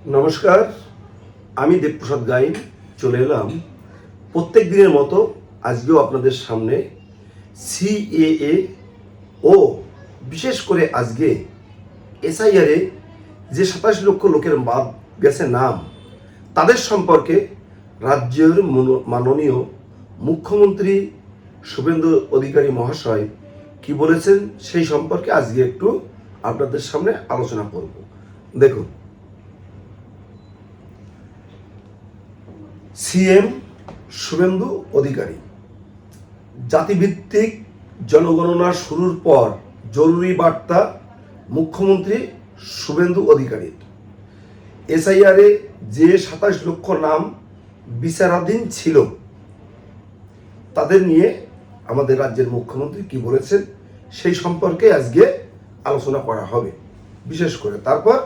নমস্কার, আমি দেবপ্রসাদ গাইন চলে এলাম প্রত্যেক দিনের মতো আজকেও আপনাদের সামনে সিএএ ও বিশেষ করে আজকে এসআইআরে যে 27 লক্ষ লোকের বাদ গেছে নাম, তাদের সম্পর্কে রাজ্যের মাননীয় মুখ্যমন্ত্রী শুভেন্দু অধিকারী মহাশয় কি বলেছেন সেই সম্পর্কে আজকে একটু আপনাদের সামনে আলোচনা করব। দেখুন, সিএম শুভেন্দু অধিকারী জাতিভিত্তিক জনগণনা শুরুর পর জরুরি বার্তা মুখ্যমন্ত্রী শুভেন্দু অধিকারীর। এসআইআরে যে 27 লক্ষ নাম বিচারাধীন ছিল তাদের নিয়ে আমাদের রাজ্যের মুখ্যমন্ত্রী কি বলেছেন সেই সম্পর্কে আজকে আলোচনা করা হবে। বিশেষ করে তারপর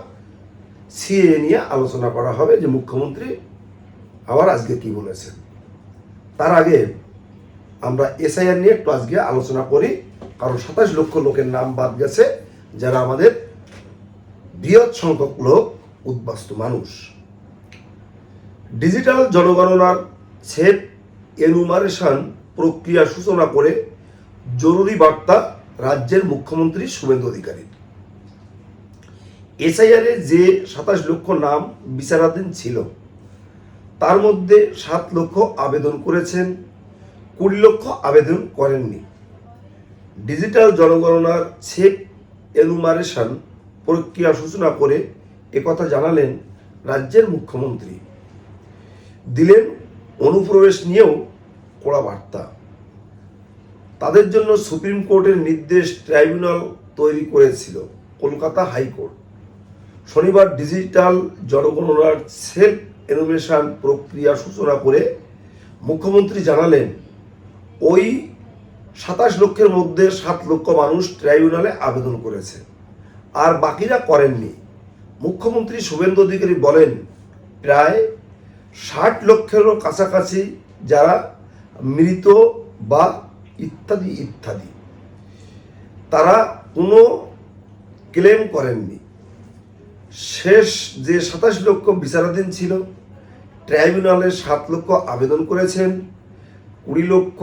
সিএএ নিয়ে আলোচনা করা হবে যে মুখ্যমন্ত্রী আবার আজকে কি বলেছেন। তার আগে আমরা এসআইআর নিয়ে একটু আজকে আলোচনা করি, কারণ 27 লক্ষ লোকের নাম বাদ গেছে যারা আমাদের বৃহৎ সংখ্যক লোক উদ্বাস্তু মানুষ। ডিজিটাল জনগণনার সেট এনুমারেশন প্রক্রিয়া সূচনা করে জরুরি বার্তা রাজ্যের মুখ্যমন্ত্রী শুভেন্দু অধিকারীর। এসআইআরে যে 27 লক্ষ নাম বিচারাধীন ছিল তার মধ্যে 7 লক্ষ আবেদন করেছেন, 20 লক্ষ আবেদন করেননি। ডিজিটাল জনগণনার সেট এনুমারেশন প্রক্রিয়া সূচনা করে একথা জানালেন রাজ্যের মুখ্যমন্ত্রী। দিলেন অনুপ্রবেশ নিয়েও কড়া বার্তা। তাদের জন্য সুপ্রিম কোর্টের নির্দেশ ট্রাইব্যুনাল তৈরি করেছিল কলকাতা হাইকোর্ট। শনিবার ডিজিটাল জনগণনার সেলফ এনুমেশন প্রক্রিয়া সূচনা করে মুখ্যমন্ত্রী জানালেন ওই 27 লক্ষের মধ্যে 7 লক্ষ মানুষ ট্রাইব্যুনালে আবেদন করেছে, আর বাকিরা করেননি। মুখ্যমন্ত্রী শুভেন্দু অধিকারী বলেন প্রায় 60 লক্ষেরও কাছাকাছি যারা মৃত বা ইত্যাদি ইত্যাদি তারা কোনো ক্লেম করেননি। শেষ যে 27 লক্ষ বিচারাধীন ছিল ট্রাইব্যুনালে 7 লক্ষ আবেদন করেছেন, 20 লক্ষ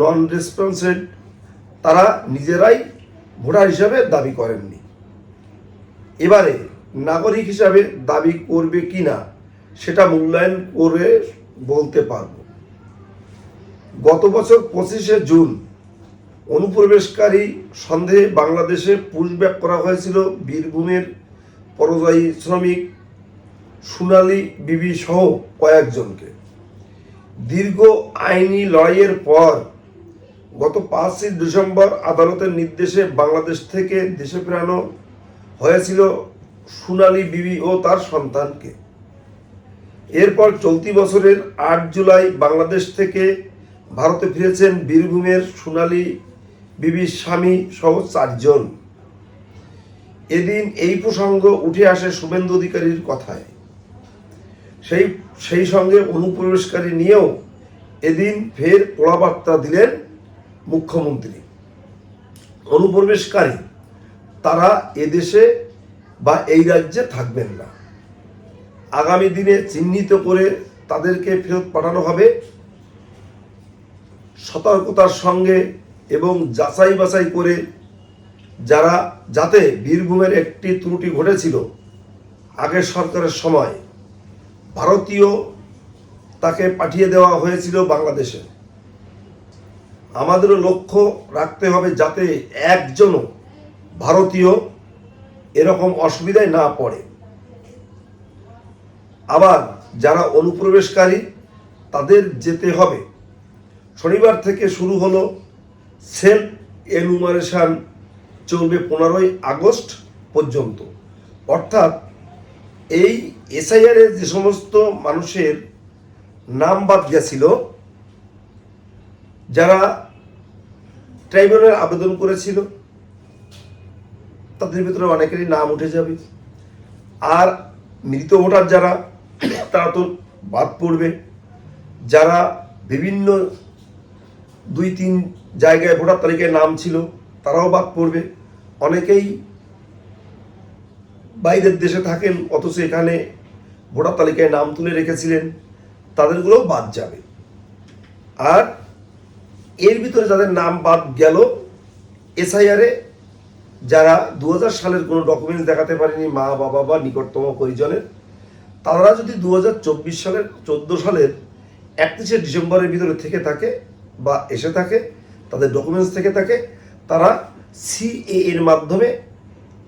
নন রেসপন্সেড তারা নিজেরাই ভোটার হিসাবে দাবি করেননি। এবারে নাগরিক হিসাবে দাবি করবে কিনা সেটা মূল্যায়ন করে বলতে পারব। গত বছর 25শে জুন অনুপ্রবেশকারী সন্দেহে বাংলাদেশে পুশব্যাক করা হয়েছিল বীরভূমের পরিযায়ী শ্রমিক সোনালী বিবি সহ কয়েকজনকে। দীর্ঘ আইনি লড়াইয়ের পর গত 5 ডিসেম্বর আদালতের নির্দেশে বাংলাদেশ থেকে দেশে ফেরানো হয়েছিল সোনালী বিবি ও তার সন্তানকে। এরপর চলতি বছরের 8 জুলাই বাংলাদেশ থেকে ভারতে ফিরেছেন বীরভূমের সোনালী বিবির স্বামী সহ 4 জন। এদিন এই প্রসঙ্গ উঠে আসে শুভেন্দু অধিকারীর কথায়। সেই সঙ্গে অনুপ্রবেশকারী নিয়েও এদিন ফের কড়া বার্তা দিলেন মুখ্যমন্ত্রী। অনুপ্রবেশকারী তারা এদেশে বা এই রাজ্যে থাকবেন না। আগামী দিনে চিহ্নিত করে তাদেরকে ফেরত পাঠানো হবে সতর্কতার সঙ্গে এবং যাচাই বাছাই করে, যাতে বীরভূমের একটি ত্রুটি ঘটেছিল আগের সরকারের সময়, ভারতীয় তাকে পাঠিয়ে দেওয়া হয়েছিল বাংলাদেশে। আমাদেরও লক্ষ্য রাখতে হবে যাতে একজনও ভারতীয় এরকম অসুবিধায় না পড়ে। আবার যারা অনুপ্রবেশকারী তাদের যেতে হবে। শনিবার থেকে শুরু হলো সেলফ এনুমারেশন, চলবে 15ই আগস্ট পর্যন্ত। অর্থাৎ এই এসআইআরে যে সমস্ত মানুষের নাম বাদ গেছিল, যারা ট্রাইব্যুনালে আবেদন করেছিল তাদের ভিতরে অনেকেরই নাম উঠে যাবে। আর মৃত ভোটার যারা, তারা তো বাদ পড়বে। যারা বিভিন্ন 2-3 জায়গায় ভোটার তালিকায় নাম ছিল তারাও বাদ পড়বে। অনেকেই বাইরের দেশে থাকেন অথচ এখানে ভোটার তালিকায় নাম তুলে রেখেছিলেন তাদেরগুলোও বাদ যাবে। আর এর ভিতরে যাদের নাম বাদ গেল, এসআইআরে যারা 2000 সালের কোনো ডকুমেন্টস দেখাতে পারেনি, মা বাবা বা নিকটতম পরিজনের, তারা যদি 2024 সালের 14 সালের 31শে ডিসেম্বরের ভিতরে থেকে থাকে বা এসে থাকে, তাদের ডকুমেন্টস থেকে থাকে, তারা সিএ এর মাধ্যমে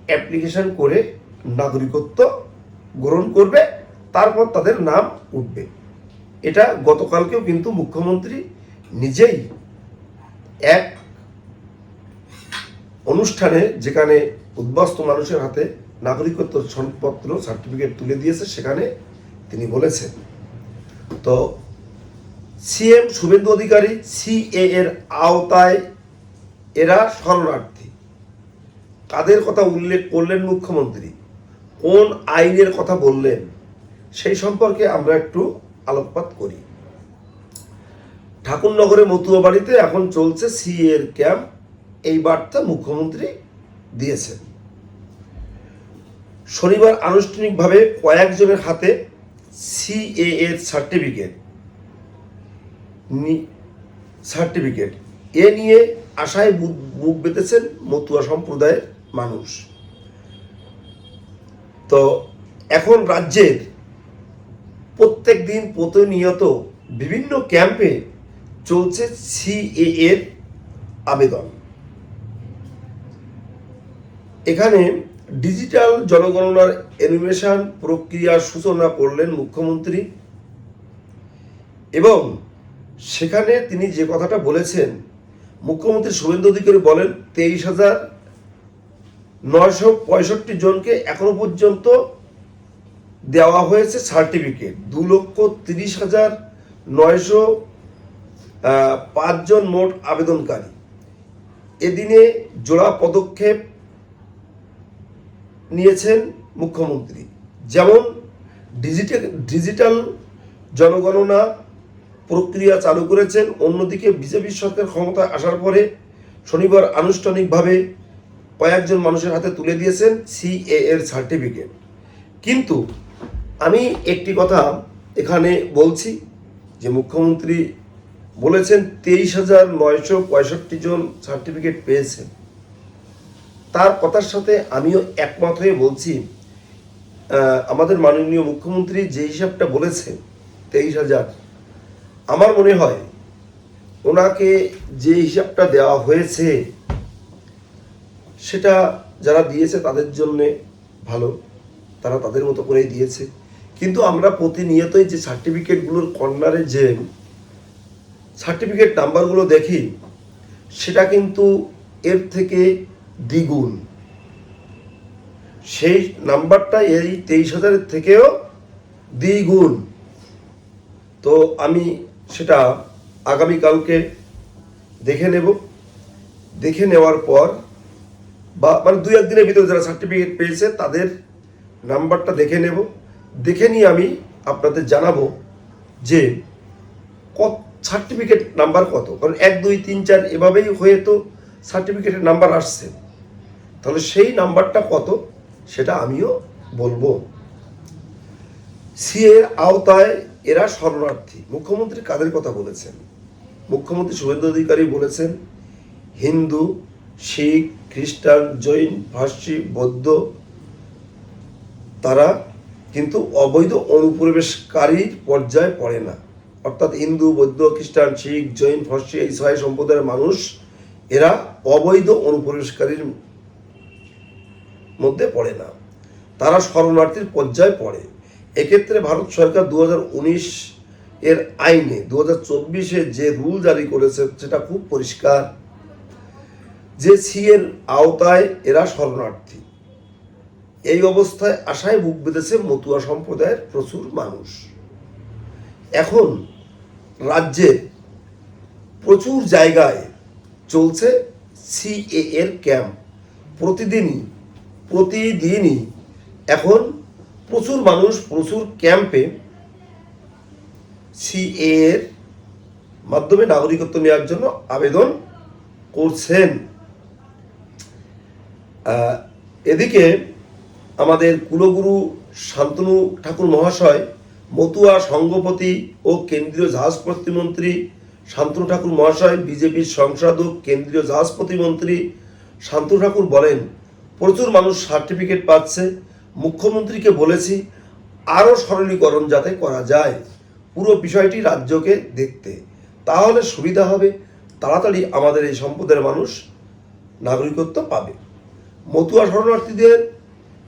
অ্যাপ্লিকেশন করে নাগরিকত্ব গ্রহণ করবে, তারপর তাদের নাম উঠবে। এটা গতকালকেও কিন্তু মুখ্যমন্ত্রী নিজেই এক অনুষ্ঠানে, যেখানে উদ্বাস্তু মানুষের হাতে নাগরিকত্ব সনদপত্র সার্টিফিকেট তুলে দিয়েছে, সেখানে তিনি বলেছেন। তো সিএম শুভেন্দু অধিকারী সিএ এর আওতায় এরা শরণার্থী, কাদের কথা উল্লেখ করলেন মুখ্যমন্ত্রী, কোন আইনের কথা বললেন, সেই সম্পর্কে আমরা একটু আলোকপাত করি। ঠাকুরনগরে মতুয়া বাড়িতে এখন চলছে সিএ এর ক্যাম্প, এই বার্তা মুখ্যমন্ত্রী দিয়েছেন। শনিবার আনুষ্ঠানিকভাবে কয়েকজনের হাতে সিএ এর সার্টিফিকেট এ নিয়ে আশায় বুক বেঁধেছেন মতুয়া সম্প্রদায়ের মানুষ। তো এখন রাজ্যের প্রত্যেক দিন প্রতিনিয়ত বিভিন্ন ক্যাম্পে চলছে সিএ এর আবেদন। এখানে ডিজিটাল জনগণনার অ্যানিমেশন প্রক্রিয়ার সূচনা করলেন মুখ্যমন্ত্রী, এবং সেখানে তিনি যে কথাটা বলেছেন, মুখ্যমন্ত্রী শুভেন্দু অধিকারী বলেন 23,965 জনকে এখনো পর্যন্ত দেওয়া হয়েছে সার্টিফিকেট, 2,30,905 জন মোট আবেদনকারী। এদিনে জোড়া পদক্ষেপ নিয়েছেন মুখ্যমন্ত্রী, যেমন ডিজিটাল জনগণনা প্রক্রিয়া চালু করেছেন। অন্যদিকে বিজেপি সরকার ক্ষমতায় আসার পরে শনিবার আনুষ্ঠানিকভাবে কয়েকজন মানুষের হাতে তুলে দিয়েছেন সিএ এর সার্টিফিকেট। কিন্তু আমি একটি কথা এখানে বলছি, যে মুখ্যমন্ত্রী বলেছেন 23,965 জন সার্টিফিকেট পেয়েছেন। তার কথার সাথে আমিও একমত হয়ে বলছি, আমাদের মাননীয় মুখ্যমন্ত্রী যে হিসাবটা বলেছেন 23,000, আমার মনে হয় ওনাকে যে হিসাবটা দেওয়া হয়েছে সেটা যারা দিয়েছে তাদের জন্যে ভালো, তারা তাদের মতো করেই দিয়েছে। কিন্তু আমরা প্রতিনিয়তই যে সার্টিফিকেটগুলোর কর্নারে যে সার্টিফিকেট নাম্বারগুলো দেখি, সেটা কিন্তু এর থেকে দ্বিগুণ। সেই নাম্বারটা এই 23,000-এর থেকেও দ্বিগুণ। তো আমি সেটা আগামীকালকে দেখে নেব, দেখে নেওয়ার পর বা মানে 2-1 দিনের ভিতরে যারা সার্টিফিকেট পেয়েছে তাদের নাম্বারটা দেখে নেব, দেখে নিয়ে আমি আপনাদের জানাবো যে সার্টিফিকেট নাম্বার কত। কারণ 1, 2, 3, 4 এভাবেই হয়ে তো সার্টিফিকেটের নাম্বার আসছে, তাহলে সেই নাম্বারটা কত সেটা আমিও বলবো। সিএর আওতায় এরা শরণার্থী, মুখ্যমন্ত্রী কাদের কথা বলেছেন? মুখ্যমন্ত্রী শুভেন্দু অধিকারী বলেছেন হিন্দু, শিখ, খ্রিস্টান, জৈন, পার্সি, বৌদ্ধ, তারা কিন্তু অবৈধ অনুপ্রবেশকারীর পর্যায়ে পড়ে না। অর্থাৎ হিন্দু, বৌদ্ধ, খ্রিস্টান, শিখ, জৈন, পার্সি এই 6 সম্প্রদায়ের মানুষ, এরা অবৈধ অনুপ্রবেশকারীর মধ্যে পড়ে না, তারা শরণার্থীর পর্যায়ে পড়ে। এক্ষেত্রে ভারত সরকার 2019 এর আইনে 2024-এ যে রুল জারি করেছে সেটা খুব পরিষ্কার, যে সিএর আওতায় এরা শরণার্থী। এই অবস্থায় আশায় বুক বেঁধেছে মতুয়া সম্প্রদায়ের প্রচুর মানুষ। এখন রাজ্যে প্রচুর জায়গায় চলছে সিএ এর ক্যাম্প, প্রতিদিনই এখন প্রচুর মানুষ প্রচুর ক্যাম্পে সিএ এর মাধ্যমে নাগরিকত্ব নেওয়ার জন্য আবেদন করছেন। এদিকে আমাদের কুলগুরু শান্তনু ঠাকুর মহাশয়, মতুয়া সংঘপতি ও কেন্দ্রীয় জাহাজ প্রতিমন্ত্রী শান্তনু ঠাকুর মহাশয়, বিজেপির সংসদক কেন্দ্রীয় জাহাজ প্রতিমন্ত্রী শান্তনু ঠাকুর বলেন, প্রচুর মানুষ সার্টিফিকেট পাচ্ছে। মুখ্যমন্ত্রীকে বলেছি আরও সরলীকরণ যাতে করা যায়, পুরো বিষয়টি রাজ্যকে দেখতে, তাহলে সুবিধা হবে, তাড়াতাড়ি আমাদের এই সম্প্রদায়ের মানুষ নাগরিকত্ব পাবে। মতুয়া শরণার্থীদের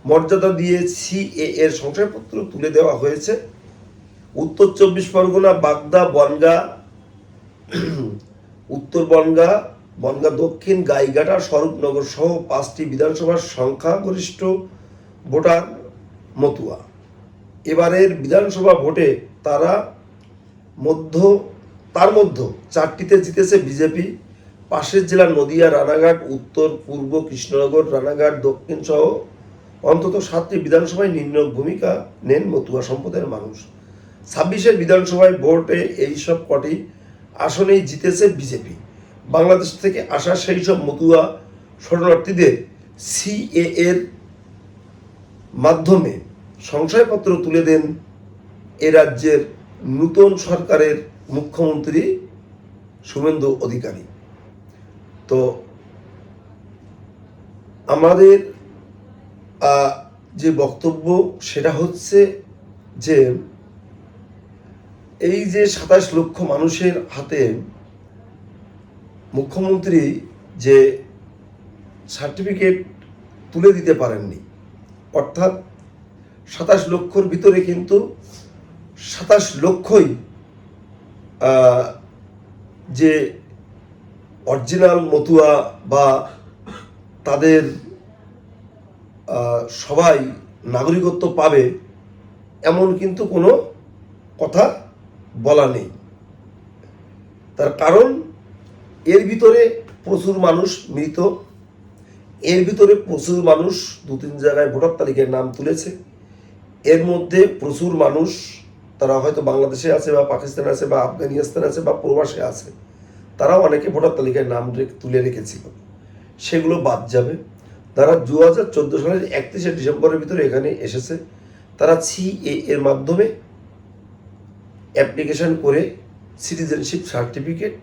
মর্যাদা দিয়ে সিএ এর শংসাপত্র তুলে দেওয়া হয়েছে। উত্তর 24 পরগনা, বাগদা, বনগাঁ, উত্তর বনগাঁ, বনগাঁ দক্ষিণ, গাইঘাটা, স্বরূপনগর সহ 5টি বিধানসভার সংখ্যাগরিষ্ঠ ভোটার মতুয়া। এবারের বিধানসভা ভোটে তার মধ্যে 4টিতে জিতেছে বিজেপি। পাশের জেলা নদিয়া, রানাঘাট, উত্তর, পূর্ব, কৃষ্ণনগর, রানাঘাট, দক্ষিণ সহ অন্তত 7টি বিধানসভায় নির্ণায়ক ভূমিকা নেন মতুয়া সম্প্রদায়ের মানুষ। 26 বিধানসভায় ভোটে এই সব কটি আসনেই জিতেছে বিজেপি। বাংলাদেশ থেকে আসা সেই সব মতুয়া শরণার্থীদের সিএ এর মাধ্যমে সংশয়পত্র তুলে দেন এ রাজ্যের নূতন সরকারের মুখ্যমন্ত্রী শুভেন্দু অধিকারী। তো আমাদের যে বক্তব্য সেটা হচ্ছে যে এই যে 27 লক্ষ মানুষের হাতে মুখ্যমন্ত্রী যে সার্টিফিকেট তুলে দিতে পারেননি, অর্থাৎ 27 লক্ষর ভিতরে কিন্তু 27 লক্ষই যে অরিজিনাল মতুয়া বা তাদের সবাই নাগরিকত্ব পাবে এমন কিন্তু কোনো কথা বলা নেই। তার কারণ এর ভিতরে প্রচুর মানুষ মৃত, এর ভিতরে প্রচুর মানুষ 2-3 জায়গায় ভোটার তালিকায় নাম তুলেছে। এর মধ্যে প্রচুর মানুষ তারা হয়তো বাংলাদেশে আছে বা পাকিস্তানে আছে বা আফগানিস্তানে আছে বা প্রবাসে আছে, তারাও অনেকে ভোটার তালিকায় নাম তুলে রেখেছিল, সেগুলো বাদ যাবে। তারা 2014 সালের 31 ডিসেম্বরের ভিতরে এখানে এসেছে, তারা সিএ এর মাধ্যমে অ্যাপ্লিকেশন করে সিটিজেনশিপ সার্টিফিকেট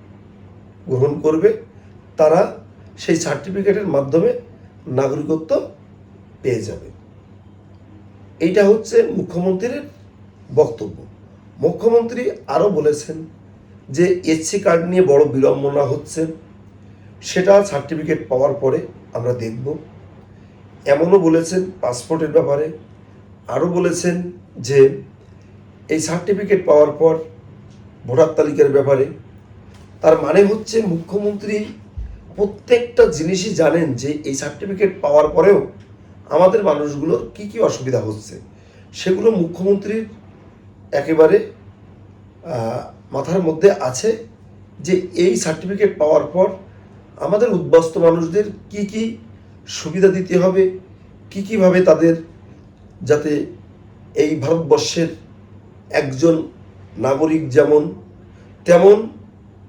গ্রহণ করবে। তারা সেই সার্টিফিকেটের মাধ্যমে নাগরিকত্ব পেয়ে যাবে। এইটা হচ্ছে মুখ্যমন্ত্রীর বক্তব্য। মুখ্যমন্ত্রী আরও বলেছেন যে এসসি কার্ড নিয়ে বড় বিড়ম্বনা হচ্ছে, সেটা সার্টিফিকেট পাওয়ার পরে আমরা দেখব। এমনও বলেছেন পাসপোর্টের ব্যাপারে, আরও বলেছেন যে এই সার্টিফিকেট পাওয়ার পর ভোটার তালিকার ব্যাপারে। তার মানে হচ্ছে মুখ্যমন্ত্রী প্রত্যেকটা জিনিসই জানেন যে এই সার্টিফিকেট পাওয়ার পরেও আমাদের মানুষগুলোর কি কি অসুবিধা হচ্ছে, সেগুলো মুখ্যমন্ত্রীর একেবারে মাথার মধ্যে আছে যে এই সার্টিফিকেট পাওয়ার পর আমাদের উদ্বাস্ত মানুষদের কি কি সুবিধা দিতে হবে, কীভাবে তাদের যাতে এই ভারতবর্ষের একজন নাগরিক যেমন তেমন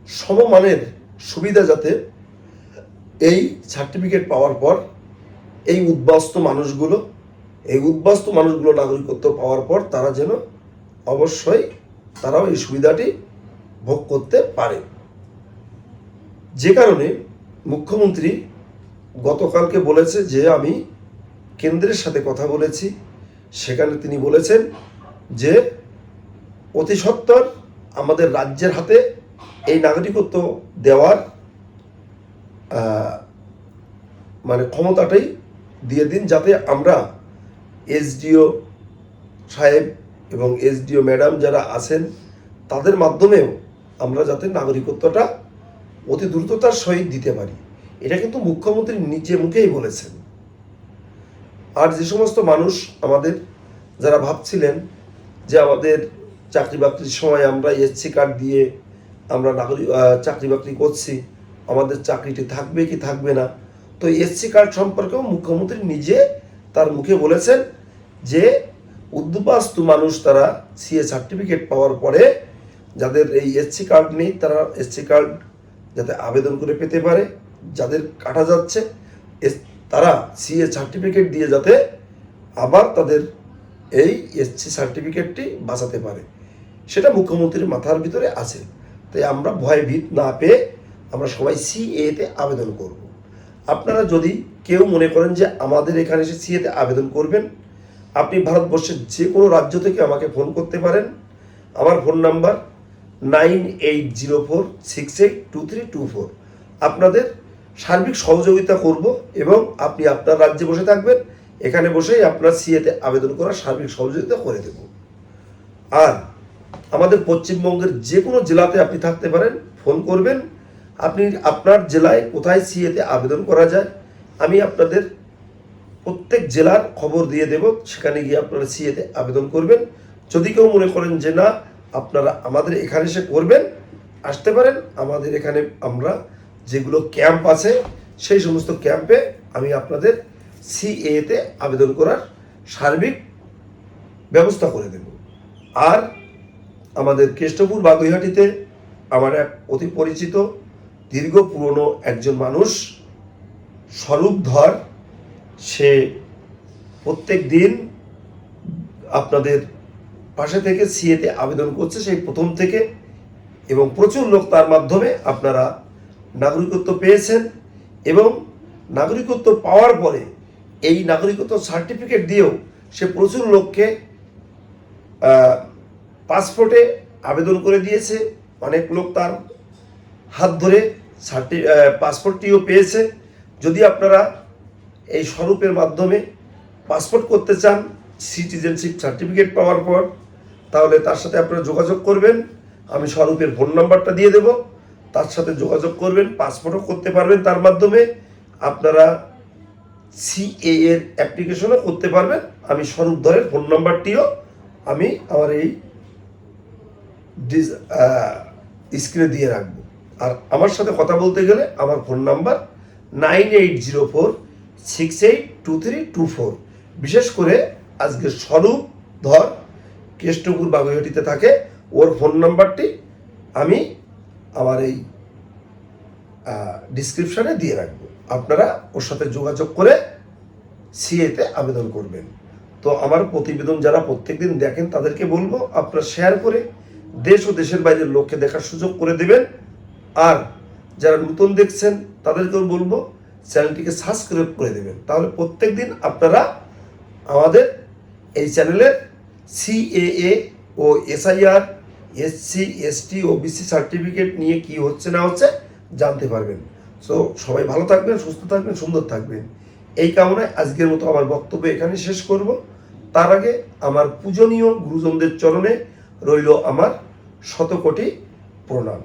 সমমানের সুবিধা যাতে এই সার্টিফিকেট পাওয়ার পর এই উদ্বাস্ত মানুষগুলো নাগরিকত্ব পাওয়ার পর তারা যেন অবশ্যই তারাও এই সুবিধাটি ভোগ করতে পারে। যে কারণে মুখ্যমন্ত্রী গতকালকে বলেছে যে আমি কেন্দ্রের সাথে কথা বলেছি, সেখানে তিনি বলেছেন যে অতি সত্বর আমাদের রাজ্যের হাতে এই নাগরিকত্ব দেওয়ার মানে ক্ষমতাটাই দিয়ে দিন, যাতে আমরা এসডিও সাহেব এবং এসডিও ম্যাডাম যারা আছেন তাদের মাধ্যমেও আমরা যাতে নাগরিকত্বটা অতি দ্রুততার সহিত দিতে পারি। এটা কিন্তু মুখ্যমন্ত্রী নিজে মুখেই বলেছেন। আর যে সমস্ত মানুষ আমাদের যারা ভাবছিলেন যে আমাদের চাকরি বাকরির সময় আমরা এসসি কার্ড দিয়ে আমরা চাকরি বাকরি করছি, আমাদের চাকরিটি থাকবে কি থাকবে না, তো এসসি কার্ড সম্পর্কেও মুখ্যমন্ত্রী নিজে তার মুখে বলেছেন যে উদ্বাস্তু মানুষ তারা সিএ সার্টিফিকেট পাওয়ার পরে যাদের এই এসসি কার্ড নেই তারা এসসি কার্ড যাতে আবেদন করে পেতে পারে, যাদের কাটা যাচ্ছে তারা সিএ সার্টিফিকেট দিয়ে যাতে আবার তাদের এই এসসি সার্টিফিকেটটি বাঁচাতে পারে, সেটা মুখ্যমন্ত্রীর মাথার ভিতরে আছে। তাই আমরা ভয়ভীত না পেয়ে আমরা সবাই সিএতে আবেদন করব। আপনারা যদি কেউ মনে করেন যে আমাদের এখানে এসে সিএতে আবেদন করবেন, আপনি ভারতবর্ষের যে কোনো রাজ্য থেকে আমাকে ফোন করতে পারেন। আমার ফোন নাম্বার 9804682324। আপনাদের সার্বিক সহযোগিতা করব এবং আপনি আপনার রাজ্যে বসে থাকবেন, এখানে বসেই আপনার সিএতে আবেদন করার সার্বিক সহযোগিতা করে দেব। আর আমাদের পশ্চিমবঙ্গের যে কোনো জেলাতে আপনি থাকতে পারেন, ফোন করবেন। আপনি আপনার জেলায় কোথায় সিএতে আবেদন করা যায় আমি আপনাদের প্রত্যেক জেলার খবর দিয়ে দেব, সেখানে গিয়ে আপনারা সিএতে আবেদন করবেন। যদি কেউ মনে করেন যে না আপনারা আমাদের এখানে এসে করবেন, আসতে পারেন। আমাদের এখানে আমরা যেগুলো ক্যাম্প আছে সেই সমস্ত ক্যাম্পে আমি আপনাদের সিএতে আবেদন করার সার্বিক ব্যবস্থা করে দেব। আর আমাদের কেষ্টপুর বাগুইহাটিতে আমার এক অতি পরিচিত দীর্ঘ পুরনো একজন মানুষ স্বরূপ ধর, সে প্রত্যেক দিন আপনাদের পাশে থেকে সিএতে আবেদন করছে সেই প্রথম থেকে, এবং প্রচুর লোক তার মাধ্যমে আপনারা নাগরিকত্ব পেয়েছেন। এবং নাগরিকত্ব পাওয়ার পরে এই নাগরিকত্ব সার্টিফিকেট দিয়েও সে প্রচুর লোককে পাসপোর্টে আবেদন করে দিয়েছে। অনেক লোক তার হাত ধরে পাসপোর্টটিও পেয়েছে। যদি আপনারা এই স্বরূপের মাধ্যমে পাসপোর্ট করতে চান সিটিজেনশিপ সার্টিফিকেট পাওয়ার পর, তাহলে তার সাথে আপনারা যোগাযোগ করবেন। আমি স্বরূপের ফোন নাম্বারটা দিয়ে দেব, তার সাথে যোগাযোগ করবেন, পাসপোর্টও করতে পারবেন। তার মাধ্যমে আপনারা সিএ এর অ্যাপ্লিকেশনও করতে পারবেন। আমি স্বরূপ ধরের ফোন নাম্বারটিও আমি আমার এই স্ক্রিনে দিয়ে রাখবো। আর আমার সাথে কথা বলতে গেলে আমার ফোন নাম্বার 9804682324। বিশেষ করে আজকে স্বরূপ ধর কেষ্টপুর বাগুইহাটিতে থাকে, ওর ফোন নাম্বারটি আমি আমার এই ডিসক্রিপশানে দিয়ে রাখবো। আপনারা ওর সাথে যোগাযোগ করে সিএতে আবেদন করবেন। তো আমার প্রতিবেদন যারা প্রত্যেকদিন দেখেন তাদেরকে বলবো আপনারা শেয়ার করে দেশ ও দেশের বাইরের লোককে দেখার সুযোগ করে দেবেন। আর যারা নতুন দেখছেন তাদেরকেও বলবো চ্যানেলটিকে সাবস্ক্রাইব করে দেবেন, তাহলে প্রত্যেক দিন আপনারা আমাদের এই চ্যানেলের সিএএ ও SIR, SC, ST, OBC certificate নিয়ে কি হচ্ছে না হচ্ছে জানতে পারবেন। সো সবাই ভালো থাকবেন, সুস্থ থাকবেন, সুন্দর থাকবেন, এই কামনায় আজকের মতো আমার বক্তব্য এখানে শেষ করব। তার আগে আমার পূজনীয় গুরুজনদের চরণে রইল আমার শতকোটি প্রণাম।